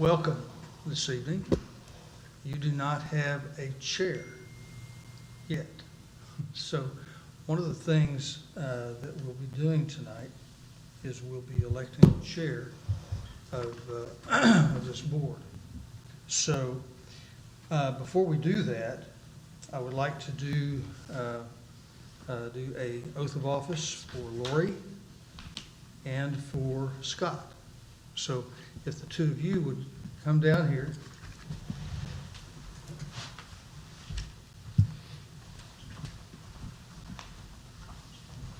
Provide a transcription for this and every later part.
welcome this evening. You do not have a chair yet. So one of the things that we'll be doing tonight is we'll be electing a chair of this board. So before we do that, I would like to do a oath of office for Lori and for Scott. So if the two of you would come down here.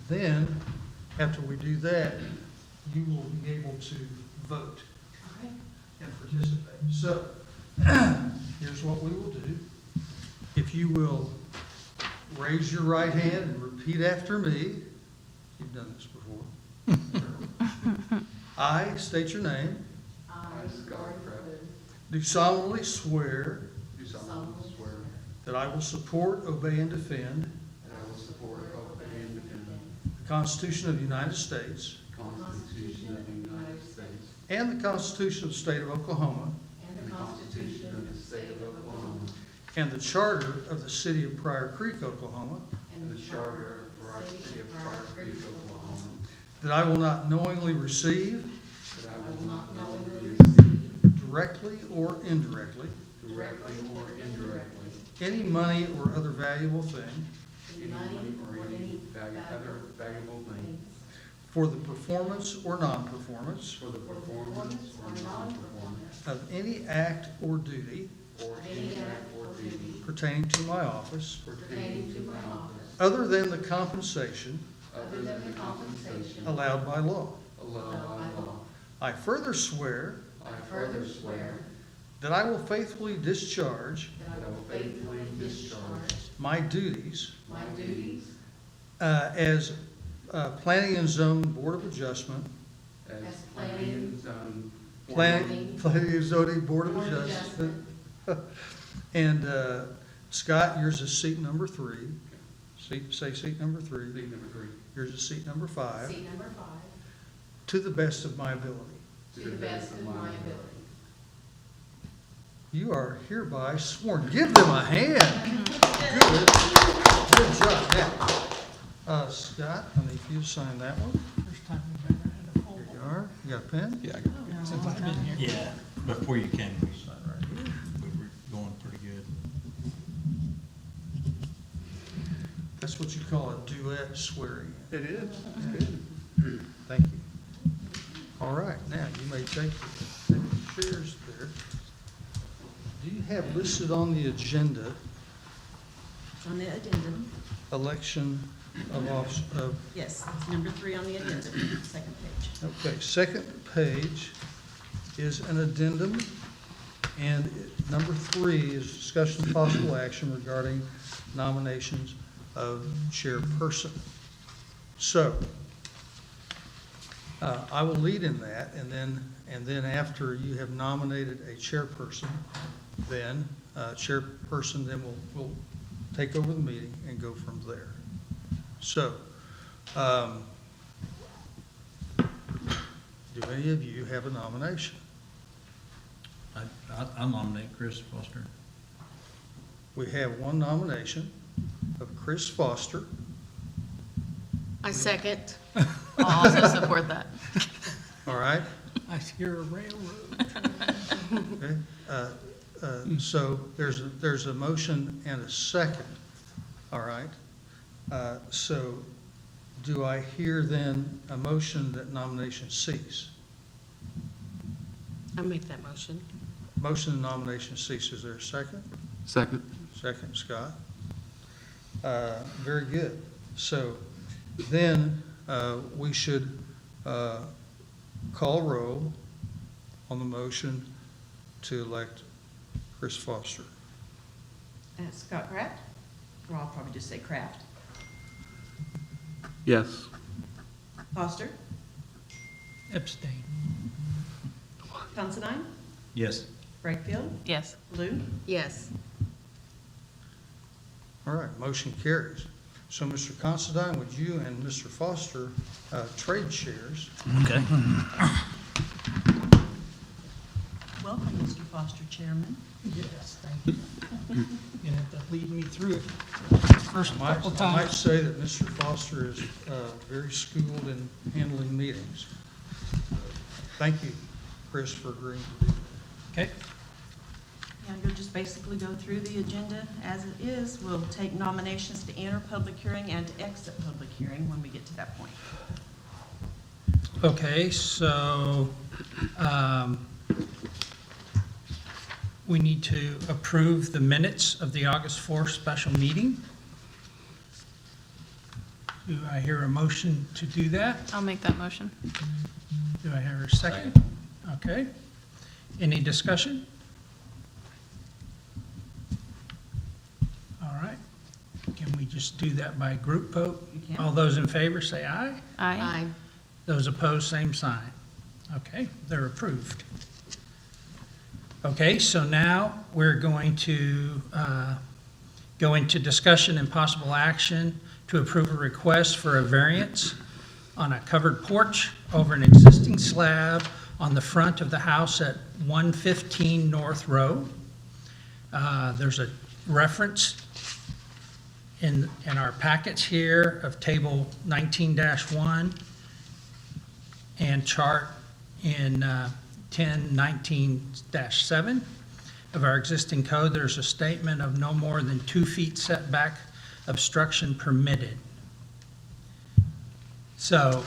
Then, after we do that, you will be able to vote and participate. So, here's what we will do. If you will raise your right hand and repeat after me. You've done this before. I state your name. I, Scott Pryor, Do solemnly swear do solemnly swear that I will support, obey, and defend that I will support, obey, and defend the Constitution of the United States the Constitution of the United States and the Constitution of the State of Oklahoma and the Constitution of the State of Oklahoma and the Charter of the City of Pryor Creek, Oklahoma, and the Charter of the City of Pryor Creek, Oklahoma, that I will not knowingly receive, that I will not knowingly receive, directly or indirectly, directly or indirectly, any money or other valuable thing any money or any other valuable thing for the performance or non-performance for the performance or non-performance of any act or duty or any act or duty pertaining to my office, pertaining to my office, other than the compensation other than the compensation allowed by law. allowed by law. I further swear I further swear that I will faithfully discharge that I will faithfully discharge my duties my duties as Planning and Zone Board of Adjustment, as planning and zone. Planning and Zoning Board of Board of Adjustment. And Scott, yours is seat number 3. Say seat number 3. Seat number 3. Yours is seat number 5. Seat number 5, To the best of my ability. to the best of my ability. You are hereby sworn. Give them a hand. Good job. Now, Scott, I need you to sign that one. First time we've ever had a full Here you are. You got a pen? Yeah, I got it. since I've been here. Yeah, before you came, we Sign right here. were going pretty good. That's what you call a duet swearing. It is. Thank you. All right, now you may take your chairs there. Do you have listed on the agenda On the addendum, election of office of, yes, it's number 3 on the addendum, second page. okay, second page is an addendum, and number 3 is discussion of possible action regarding nominations of chairperson. So, I will lead in that, and then after you have nominated a chairperson, then chairperson then will take over the meeting and go from there. So, do any of you have a nomination? I'll nominate Chris Foster. We have one nomination of Chris Foster. I second. I'll also support that. All right? I hear a railroad. Okay. So there's a motion and a second. All right? So do I hear then a motion that nominations cease? I make that motion. Motion and nomination cease. Is there a second? Second. Second, Scott. Very good. So then we should call roll on the motion to elect Chris Foster. Scott Kraft, or I'll probably just say Kraft. Yes. Foster, Abstain. Considine, Yes. Brakefield, Yes. Blue. Yes. All right, motion carries. So, Mr. Considine, would you and Mr. Foster trade chairs? Okay. welcome, Mr. Foster, Chairman. Yes, thank you. You have to lead me through it first I couple might times. say that Mr. Foster is very schooled in handling meetings. Thank you, Chris, for agreeing to do that. Okay, And you'll just basically go through the agenda as it is. We'll take nominations to enter public hearing and to exit public hearing when we get to that point. okay, so, we need to approve the minutes of the August 4th special meeting. Do I hear a motion to do that? I'll make that motion. Do I hear a second? Okay. Any discussion? All right. Can we just do that by group vote? You can. All those in favor say aye. Aye. Those opposed, same sign. Okay, they're approved. Okay, so now we're going to go into discussion and possible action to approve a request for a variance on a covered porch over an existing slab on the front of the house at 115 North Row. There's a reference in our packets here of table 19-1 and chart in 1019-7 of our existing code. There's a statement of no more than 2 feet setback obstruction permitted. So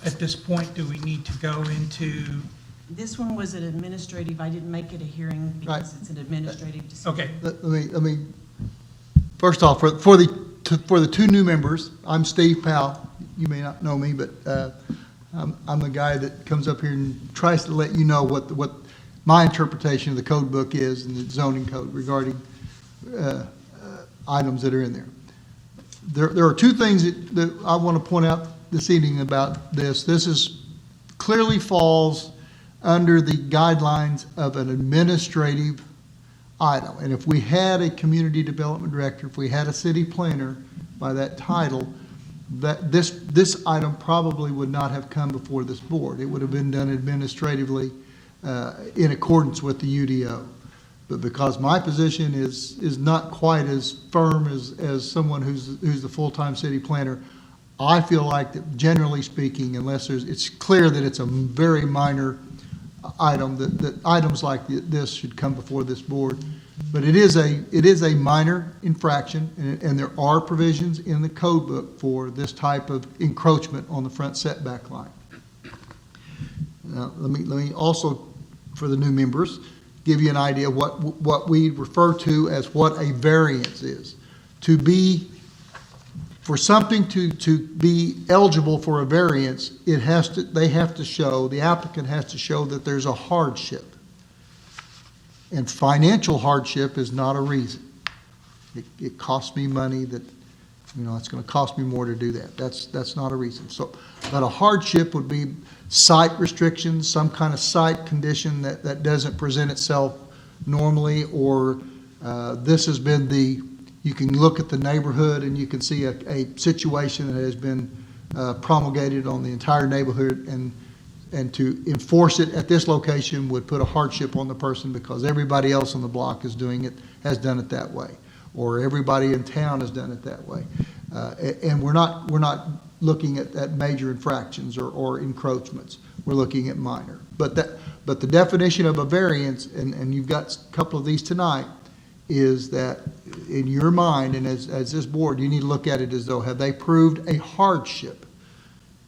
at this point, do we need to go into, This one was an administrative, I didn't make it a hearing because it's an administrative decision. okay, Let me, first off, for the two new members, I'm Steve Powell. You may not know me, but I'm the guy that comes up here and tries to let you know what my interpretation of the code book is and the zoning code regarding items that are in there. There are two things that I want to point out this evening about this. This is clearly falls under the guidelines of an administrative item. And if we had a community development director, if we had a city planner by that title, that this item probably would not have come before this board. It would have been done administratively in accordance with the UDO. But because my position is not quite as firm as someone who's the full-time city planner, I feel like that generally speaking, unless it's clear that it's a very minor item, that items like this should come before this board. But it is a minor infraction, and there are provisions in the code book for this type of encroachment on the front setback line. Now, let me also, for the new members, give you an idea of what we refer to as what a variance is. For something to be eligible for a variance, the applicant has to show that there's a hardship. And financial hardship is not a reason. It costs me money that, it's going to cost me more to do that. That's not a reason. So, but a hardship would be site restrictions, some kind of site condition that doesn't present itself normally, or this has been you can look at the neighborhood and you can see a situation that has been promulgated on the entire neighborhood, and to enforce it at this location would put a hardship on the person because everybody else on the block has done it that way, or everybody in town has done it that way. And we're not looking at major infractions or encroachments. We're looking at minor. But the definition of a variance, and you've got a couple of these tonight, is that in your mind and as this board, you need to look at it as though, have they proved a hardship?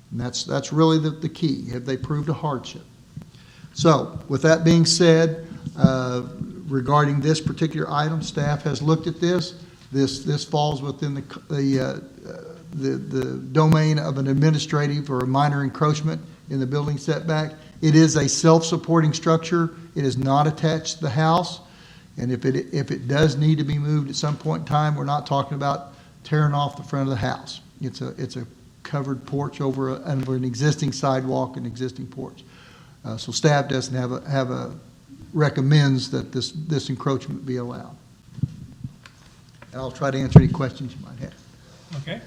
And that's really the key. Have they proved a hardship? So with that being said, regarding this particular item, staff has looked at this. This falls within the domain of an administrative or a minor encroachment in the building setback. It is a self-supporting structure. It is not attached to the house. And if it does need to be moved at some point in time, we're not talking about tearing off the front of the house. It's a covered porch over an existing sidewalk and existing porch. So staff doesn't recommends that this encroachment be allowed. And I'll try to answer any questions you might have. okay.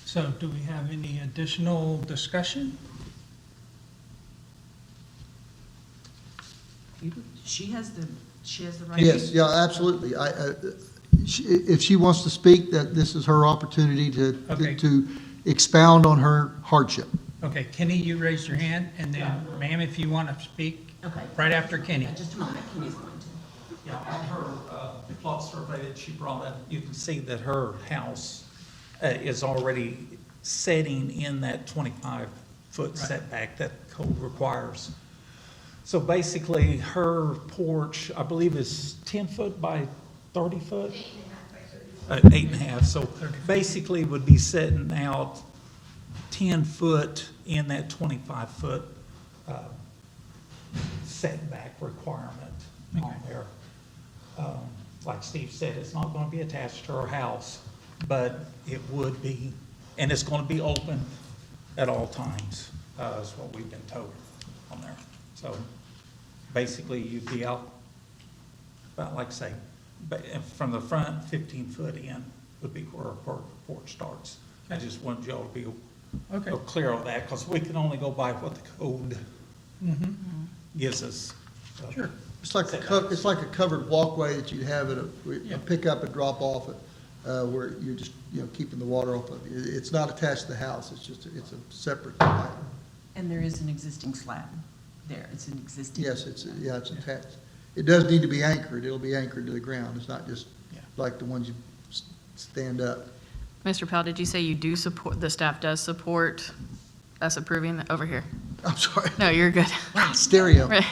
So do we have any additional discussion? She has the right. Yes, yeah, absolutely. If she wants to speak, that this is her opportunity Okay. to expound on her hardship. Okay, Kenny, you raised your hand, and then ma'am, if you want to speak, Okay. right after Kenny. Just a moment, Kenny's going to. Yeah, on her plot survey that she brought in, you can see that her house is already setting in that 25-foot setback that code requires. So basically, her porch, I believe, is 10 foot by 30 foot? 8.5, so basically would be setting out 10 foot in that 25-foot setback requirement on there. Like Steve said, it's not going to be attached to her house, but it would be, and it's going to be open at all times, is what we've been told on there. So basically, you'd be out about, like I say, but from the front, 15 foot in would be where our porch starts. I just wanted y'all to be Okay. clear on that, because we can only go by what the code gives us. Sure. It's like it's like a covered walkway that you'd have at Yeah. a pickup and drop off at, where you're just, keeping the water off of you. It's not attached to the house, it's a separate item. And there is an existing slab there. It's an existing. Yes, it's attached. It does need to be anchored. It'll be anchored to the ground. It's not just Yeah. like the ones you stand up. Mr. Powell, did you say you do support, the staff does support us approving that over here? I'm sorry. No, you're good. Stereo. Right.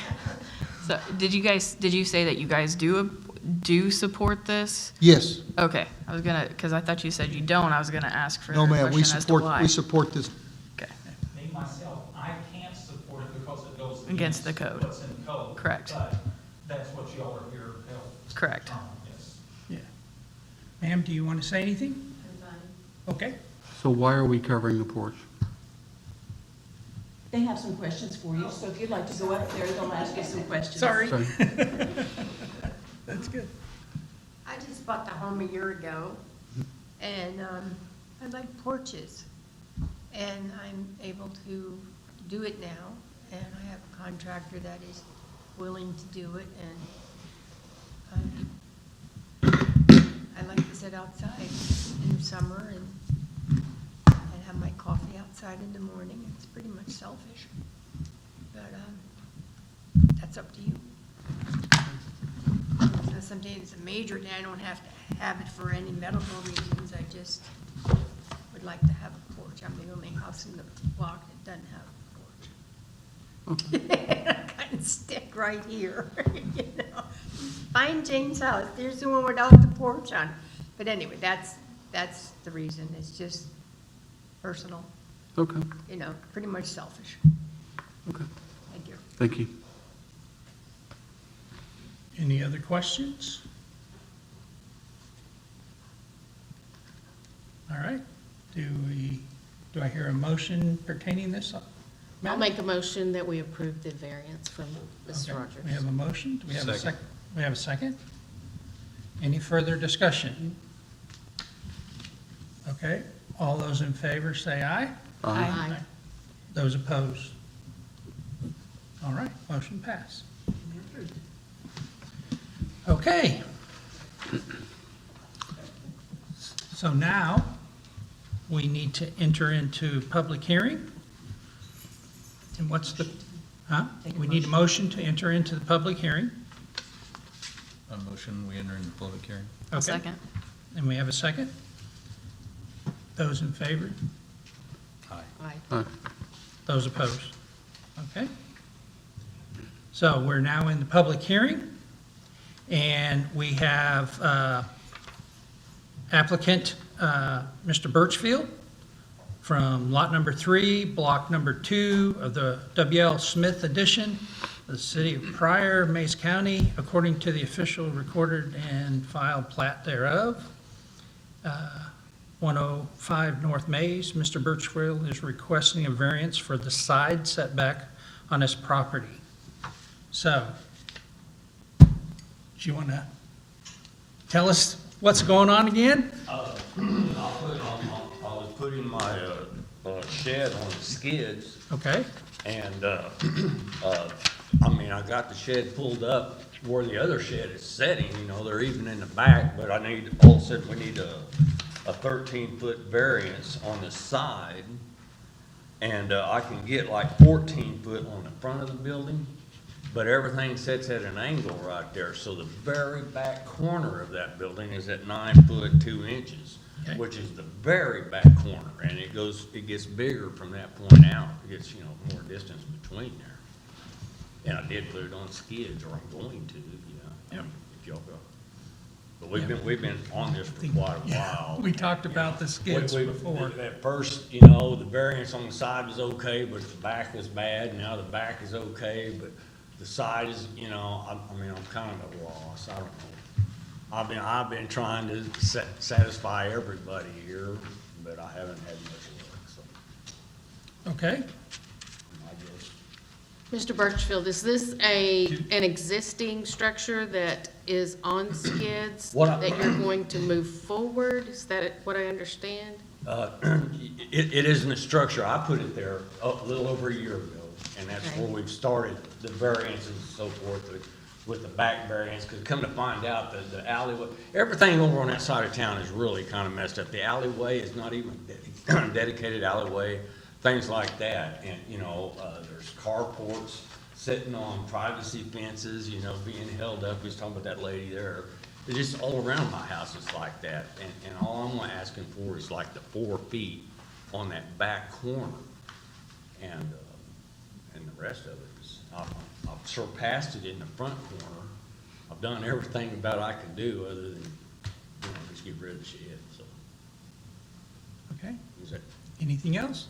So, did you say that you guys do support this? Yes. Okay, I was gonna, because I thought you said you don't, I was gonna ask for a No, ma'am. question as to why. We support this. Okay, Me, myself, I can't support it because it goes Against the code. What's in the code. Correct. But that's what y'all are here to help. correct. Yes. Yeah. Ma'am, do you want to say anything? Okay. So why are we covering the porch? They have some questions for you, so if you'd like to go up there, they'll ask you some questions. Sorry. Sorry. That's good. I just bought the home a year ago, and I like porches. And I'm able to do it now, and I have a contractor that is willing to do it, and I like to sit outside in the summer and have my coffee outside in the morning. It's pretty much selfish, but that's up to you. It's not something that's a major thing. I don't have to have it for any medical reasons. I just would like to have a porch. I'm the only house in the block that doesn't have a porch. I kind of stick right here, you know. Find Jane's house. There's the one without the porch on. But anyway, that's the reason. It's just personal, Okay, you know, pretty much selfish. okay, Thank you. thank you. Any other questions? All right. Do I hear a motion pertaining this? I'll make a motion that we approve the variance from Mr. Okay, Rogers. We have a motion. Do we have a Second. second? We have a second? Any further discussion? Okay, all those in favor say aye. Aye. Those opposed? All right, motion passed. Okay. So now, we need to enter into public hearing. And what's the, huh? We need a motion to enter into the public hearing. A motion, we enter into public hearing. I'll Okay. second. And we have a second? Those in favor? Aye. Aye. Those opposed? Okay. So we're now in the public hearing, and we have applicant Mr. Birchfield from lot number 3, block number 2 of the W.L. Smith addition, the city of Pryor, Mays County, according to the official recorded and filed plat thereof. 105 North Mays, Mr. Birchfield is requesting a variance for the side setback on his property. So, do you want to tell us what's going on again? I was putting my shed on the skids, Okay, and I mean, I got the shed pulled up where the other shed is setting, you know, they're even in the back, but all of a sudden, we need a 13-foot variance on the side. And, I can get like 14 foot on the front of the building, but everything sits at an angle right there. So the very back corner of that building is at 9 foot 2 inches, Okay. which is the very back corner. And it gets bigger from that point out. It gets, you know, more distance between there. And I did put it on skids, or I'm going to, Yep. if y'all go. But we've been on this for quite a while. We talked about the skids We- before. At first, you know, the variance on the side was okay, but the back was bad. Now the back is okay, but the side is, you know, I mean, I'm kind of at a loss. I don't know. I've been trying to satisfy everybody here, but I haven't had much luck, so Okay, I guess. Mr. Birchfield, is this an existing structure that is on skids that you're going to move forward? Is that what I understand? It isn't a structure. I put it there a little over a year ago, and that's Okay. where we've started the variances and so forth with the back variance, because come to find out that the alleyway, everything over on that side of town is really kind of messed up. The alleyway is not even dedicated alleyway, things like that. And, you know, there's carports sitting on privacy fences, you know, being held up. We was talking about that lady there. It's just all around my house is like that. And all I'm asking for is like the 4 feet on that back corner. And the rest of it is, I've surpassed it in the front corner. I've done everything about I can do other than, you know, just get rid of the shed, so. okay. Is that, Anything else?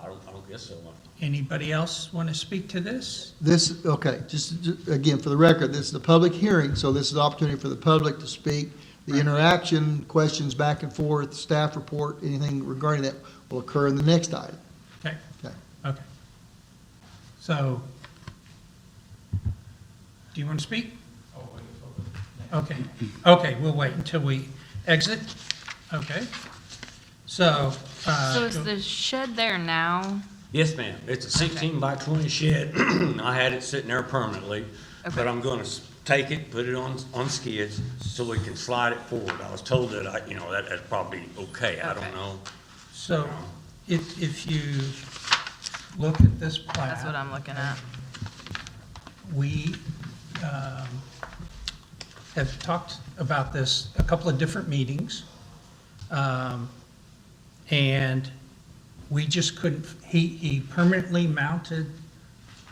I don't guess so. Anybody else want to speak to this? This, okay, just again, for the record, this is a public hearing, so this is an opportunity for the public to speak. The interaction, questions back and forth, staff report, anything regarding that will occur in the next item. Okay, Okay. okay. So, do you want to speak? Okay, okay, we'll wait until we exit. Okay. So, So is the shed there now? Yes, ma'am. It's a 16 by 20 shed. I had it sitting there permanently, but Okay. I'm gonna take it, put it on skids so we can slide it forward. I was told that that's probably okay. I don't Okay. know. so if you look at this That's what plan, I'm looking at. we have talked about this a couple of different meetings. And we just couldn't, he permanently mounted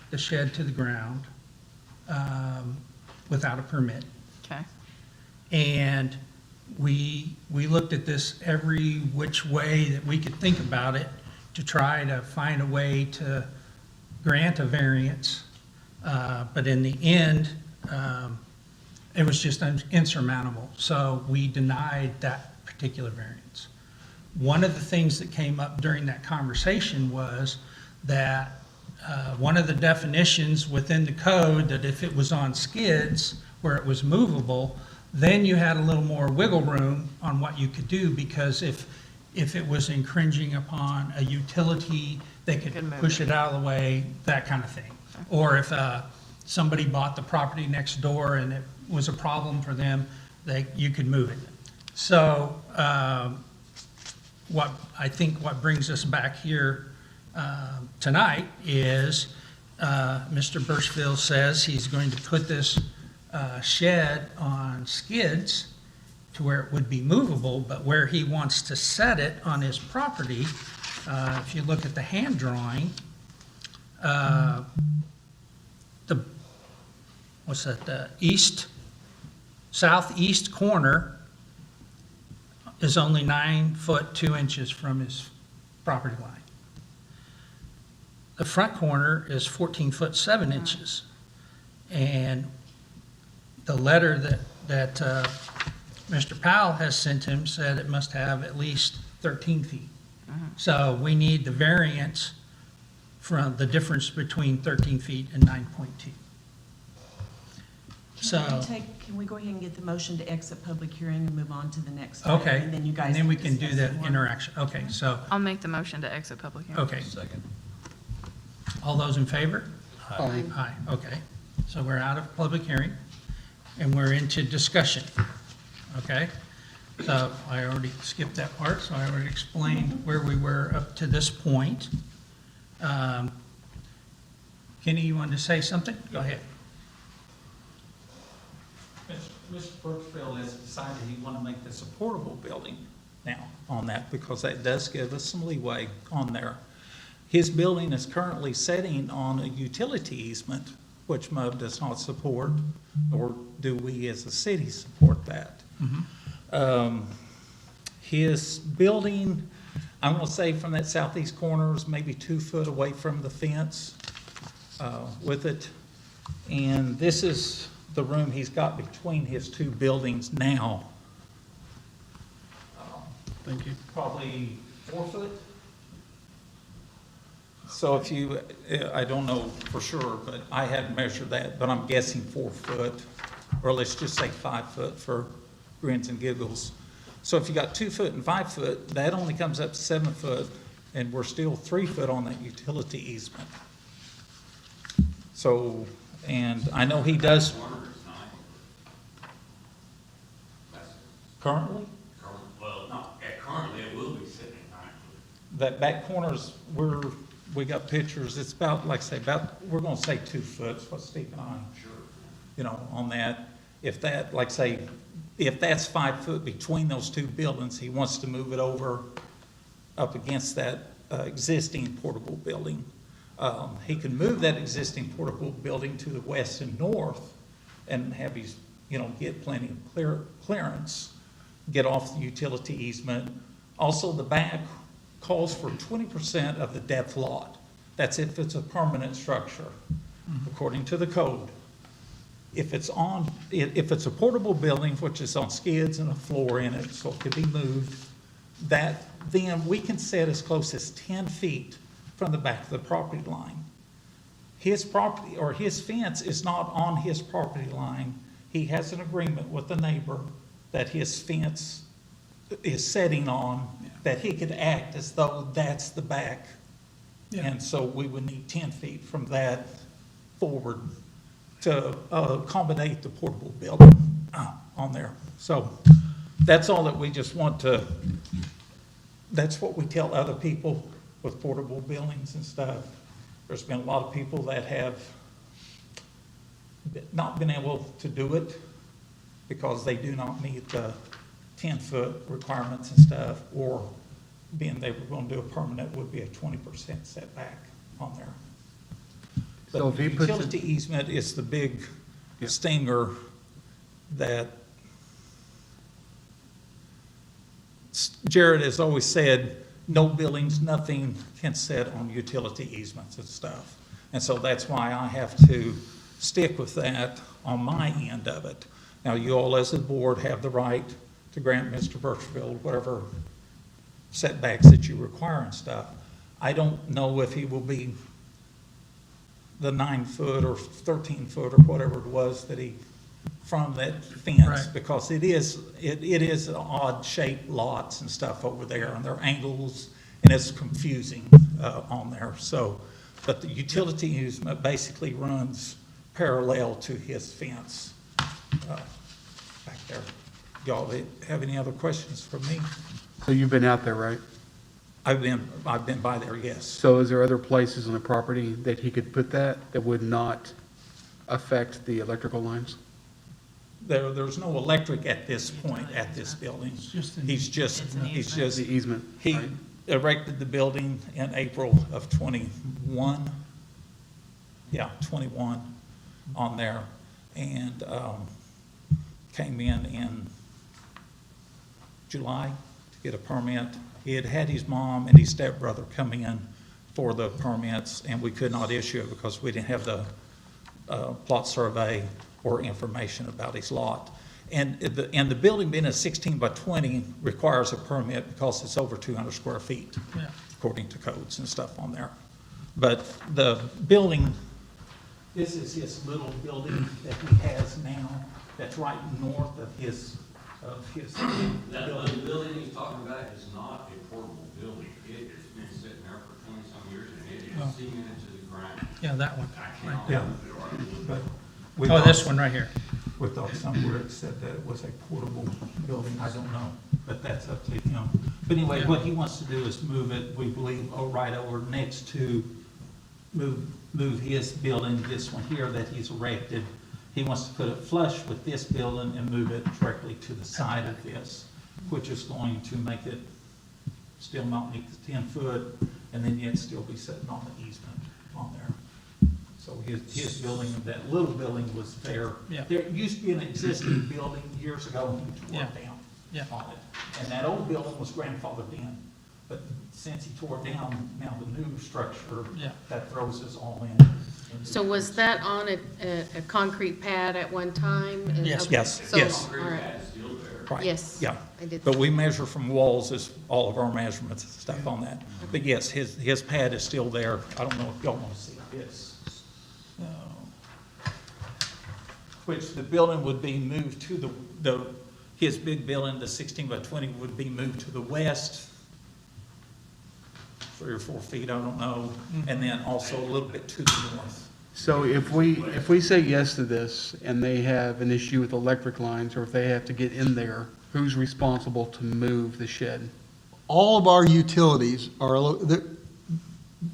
the shed to the ground without a permit. Okay. And we looked at this every which way that we could think about it to try to find a way to grant a variance. But in the end, it was just insurmountable. So we denied that particular variance. One of the things that came up during that conversation was that one of the definitions within the code, that if it was on skids where it was movable, then you had a little more wiggle room on what you could do, because if it was infringing upon a utility, they could Could move push it. it out of the way, that kind of thing. Or if somebody bought the property next door and it was a problem for them, you could move it. So what brings us back here tonight is Mr. Birchfield says he's going to put this shed on skids to where it would be movable, but where he wants to set it on his property, if you look at the hand drawing, the southeast corner is only 9 foot 2 inches from his property line. The front corner is 14 foot 7 inches. And the letter that Mr. Powell has sent him said it must have at least 13 feet. So we need the variance from the difference between 13 feet and 9.2. So, Can we go ahead and get the motion to exit public hearing and move on to the next? okay, item, And then you guys. and then we can do discuss the it more? interaction. Okay, so, I'll make the motion to exit public hearing. okay. Second. All those in favor? Aye. Aye, okay. So we're out of public hearing, and we're into discussion, okay? So I already skipped that part, so I already explained where we were up to this point. Kenny, you wanted to say something? Go ahead. Mr. Birchfield has decided he want to make this a portable building now on that, because that does give us some leeway on there. His building is currently sitting on a utility easement, which MUB does not support, nor do we as a city support that. His building, I'm gonna say from that southeast corner is maybe 2 foot away from the fence with it. And this is the room he's got between his two buildings now. Thank you. Probably 4 foot. So if you, I don't know for sure, but I hadn't measured that, but I'm guessing 4 foot, or let's just say 5 foot for grins and giggles. So if you got 2 foot and 5 foot, that only comes up to 7 foot, and we're still 3 foot on that utility easement. So, and I know he does currently. Well, not currently, it will be sitting at 9 foot. That back corner's, we got pictures, it's about, like I say, about, we're gonna say 2 foot, is what Steve and I, Sure. you know, on that. If that, like say, if that's 5 foot between those two buildings, he wants to move it over up against that existing portable building. He can move that existing portable building to the west and north and have his, you know, get plenty of clearance, get off the utility easement. Also, the back calls for 20% of the depth lot. That's if it's a permanent structure, according to the code. If it's a portable building, which is on skids and a floor in it, so it could be moved, that then we can set as close as 10 feet from the back of the property line. His property, or his fence is not on his property line. He has an agreement with the neighbor that his fence is setting on, that he could act as though that's the back. Yeah. And so we would need 10 feet from that forward to accommodate the portable building on there. So that's all that we just want to, that's what we tell other people with portable buildings and stuff. There's been a lot of people that have not been able to do it because they do not meet the 10-foot requirements and stuff, or being they were going to do a permanent would be a 20% setback on there. So But if the he puts utility easement is the big stinger that Jared has always said, no buildings, nothing can sit on utility easements and stuff. And so that's why I have to stick with that on my end of it. Now, you all as a board have the right to grant Mr. Birchfield whatever setbacks that you require and stuff. I don't know if he will be the 9 foot or 13 foot or whatever it was that he, from that fence, Right. because it is odd shaped lots and stuff over there, and they're angles, and it's confusing on there. So, but the utility easement basically runs parallel to his fence back there. Y'all have any other questions for me? So you've been out there, right? I've been by there, yes. So is there other places on the property that he could put that would not affect the electrical lines? There's no electric at this point, at this building. He's just, The easement, he right? erected the building in April of 21. Yeah, 21 on there, and came in July to get a permit. He had had his mom and his stepbrother come in for the permits, and we could not issue it because we didn't have the plot survey or information about his lot. And the building being a 16 by 20 requires a permit because it's over 200 square feet, Yeah. according to codes and stuff on there. But the building, this is his little building that he has now, that's right north of his That building. building he's talking about is not a portable building. It has been sitting there for 20-some years, and it is cemented to the grant. Yeah, that one. Right there. Yeah. But we Oh, this thought- one right here. We thought somewhere it said that it was a portable building, I don't know, but that's up to him. But anyway, what he wants to do is move it, we believe, right over next to, move his building, this one here that he's erected. He wants to put it flush with this building and move it directly to the side of this, which is going to make it still not meet the 10-foot, and then yet still be sitting on the easement on there. So his building, that little building was there. Yeah. There used to be an existing building years ago, and he tore it Yeah. down Yeah. on it. And that old building was grandfathered in. But since he tore it down, now the new structure, Yeah. that throws us all in. So was that on a concrete pad at one time? And- Yes. okay, Yes, so- yes. All right, Right. yes. Yeah. I did. But we measure from walls as all of our measurements and stuff on that. But yes, his pad is still there. I don't know if y'all want to see this. Which the building would be moved to his big building, the 16 by 20 would be moved to the west, 3 or 4 feet, I don't know, and then also a little bit to the north. So if we say yes to this and they have an issue with electric lines, or if they have to get in there, who's responsible to move the shed? All of our utilities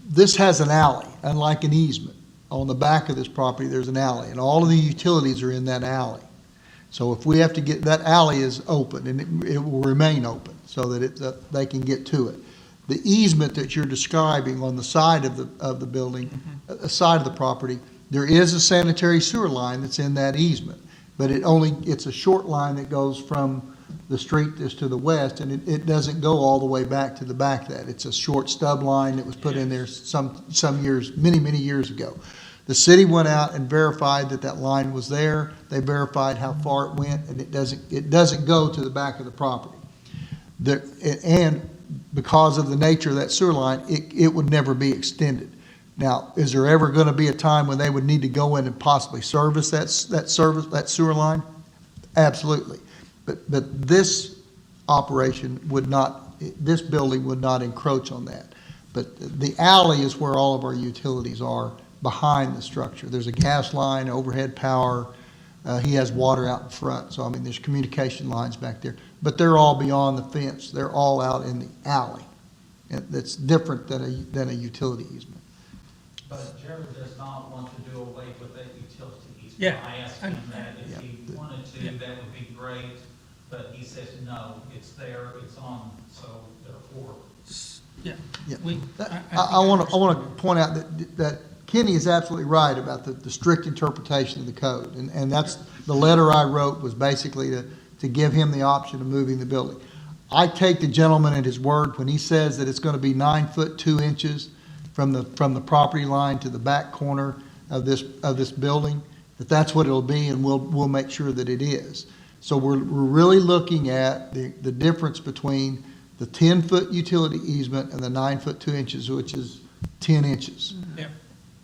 this has an alley, unlike an easement. On the back of this property, there's an alley, and all of the utilities are in that alley. So if we have to get, that alley is open, and it will remain open, so that they can get to it. The easement that you're describing on the side of the building, side of the property, there is a sanitary sewer line that's in that easement, but it's a short line that goes from the street that's to the west, and it doesn't go all the way back to the back of that. It's a short stub line that was put in there some years, many years ago. The city went out and verified that line was there. They verified how far it went, and it doesn't go to the back of the property. And because of the nature of that sewer line, it would never be extended. Now, is there ever going to be a time when they would need to go in and possibly service that sewer line? Absolutely. But this operation would not, this building would not encroach on that. But the alley is where all of our utilities are behind the structure. There's a gas line, overhead power. He has water out in front. So, I mean, there's communication lines back there. But they're all beyond the fence. They're all out in the alley. And that's different than a utility easement. But Jared does not want to do away with that utility easement. Yeah. I asked him that if he wanted to, that would be great, but he says, no, it's there, it's on, so therefore. Yeah. Yeah. I I want to point out that Kenny is absolutely right about the strict interpretation of the code. And that's, the letter I wrote was basically to give him the option of moving the building. I take the gentleman at his word when he says that it's going to be 9 foot 2 inches from the property line to the back corner of this building, that's what it'll be, and we'll make sure that it is. So we're really looking at the difference between the 10-foot utility easement and the 9 foot 2 inches, which is 10 inches. Yeah.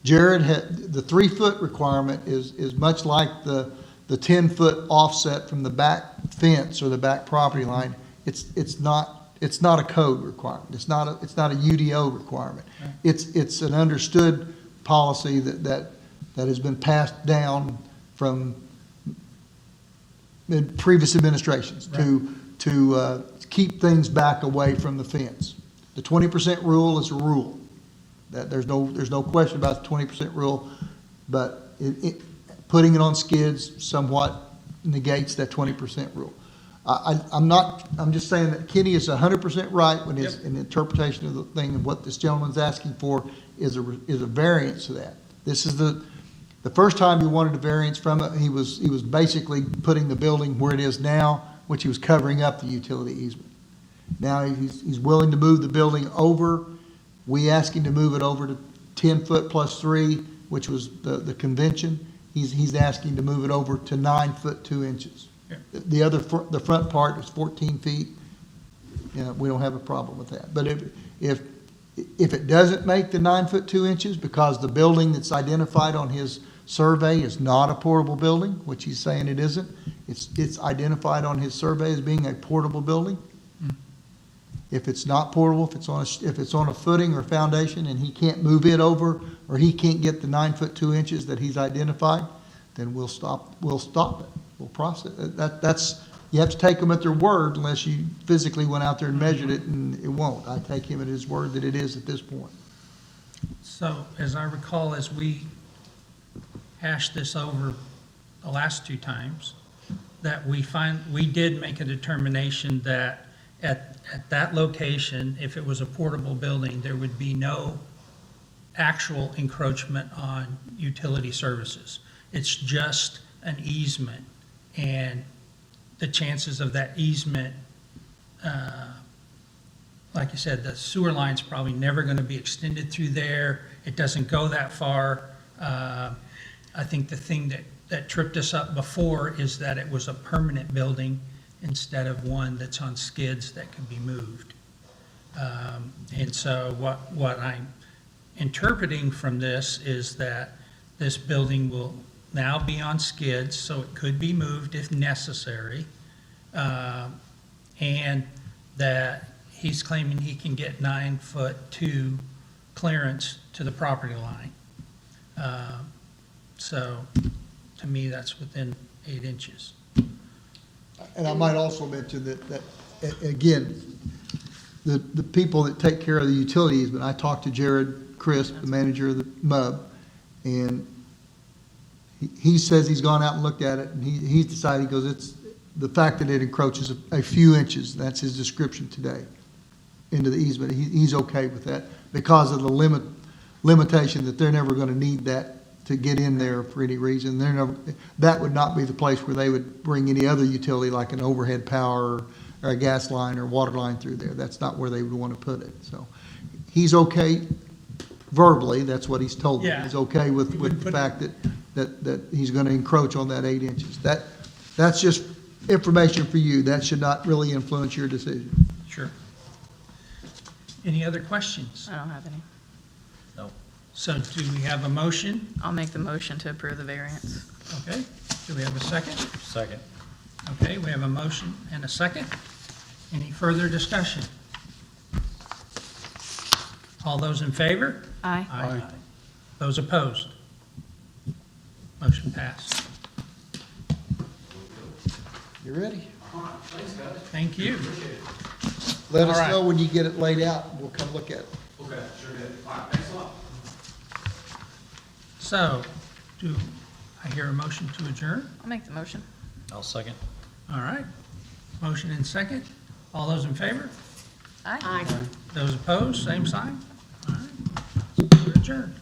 Jared had, the 3-foot requirement is much like the 10-foot offset from the back fence or the back property line. It's not a code requirement. It's not a UDO requirement. Right. It's an understood policy that has been passed down from in previous administrations to keep things back away from the fence. The 20% rule is a rule. That there's no question about the 20% rule, but putting it on skids somewhat negates that 20% rule. I'm just saying that Kenny is 100% right when his in the interpretation of the thing, and what this gentleman's asking for is a variance to that. This is the first time he wanted a variance from it. He was basically putting the building where it is now, which he was covering up the utility easement. Now he's willing to move the building over. We asked him to move it over to 10 foot plus 3, which was the convention. He's asking to move it over to 9 foot 2 inches. Yeah. The front part is 14 feet. We don't have a problem with that. But if it doesn't make the 9 foot 2 inches because the building that's identified on his survey is not a portable building, which he's saying it isn't, it's identified on his survey as being a portable building, If it's not portable, if it's on a footing or foundation and he can't move it over, or he can't get the 9 foot 2 inches that he's identified, then we'll stop it. We'll process it. That's, you have to take them at their word unless you physically went out there and measured it, and it won't. I take him at his word that it is at this point. So as I recall, as we hashed this over the last 2 times, that we did make a determination that at that location, if it was a portable building, there would be no actual encroachment on utility services. It's just an easement, and the chances of that easement, like you said, the sewer line's probably never going to be extended through there. It doesn't go that far. I think the thing that tripped us up before is that it was a permanent building instead of one that's on skids that can be moved. And so what I'm interpreting from this is that this building will now be on skids, so it could be moved if necessary. And that he's claiming he can get 9 foot 2 clearance to the property line. So to me, that's within 8 inches. And I might also mention that again, the people that take care of the utilities, but I talked to Jared Crisp, the manager of the MUB, and he says he's gone out and looked at it, and he's decided, he goes, it's the fact that it encroaches a few inches, that's his description today, into the easement. He's okay with that because of the limitation that they're never going to need that to get in there for any reason. That would not be the place where they would bring any other utility like an overhead power or a gas line or water line through there. That's not where they would want to put it. So he's okay verbally, that's what he's told me. Yeah. He's okay with the fact that he's going to encroach on that 8 inches. That's just information for you. That should not really influence your decision. Sure. Any other questions? I don't have any. No. So do we have a motion? I'll make the motion to approve the variance. Okay. Do we have a second? Second. Okay, we have a motion and a second. Any further discussion? All those in favor? Aye. Aye. Those opposed? Motion passed. You ready? Thank you. Let All us right. know when you get it laid out. We'll come look at it. Okay, sure did. All right, thanks a lot. So, do I hear a motion to adjourn? I'll make the motion. I'll second. All right. Motion and second. All those in favor? Aye. Aye. Those opposed, same sign? All right. We're adjourned.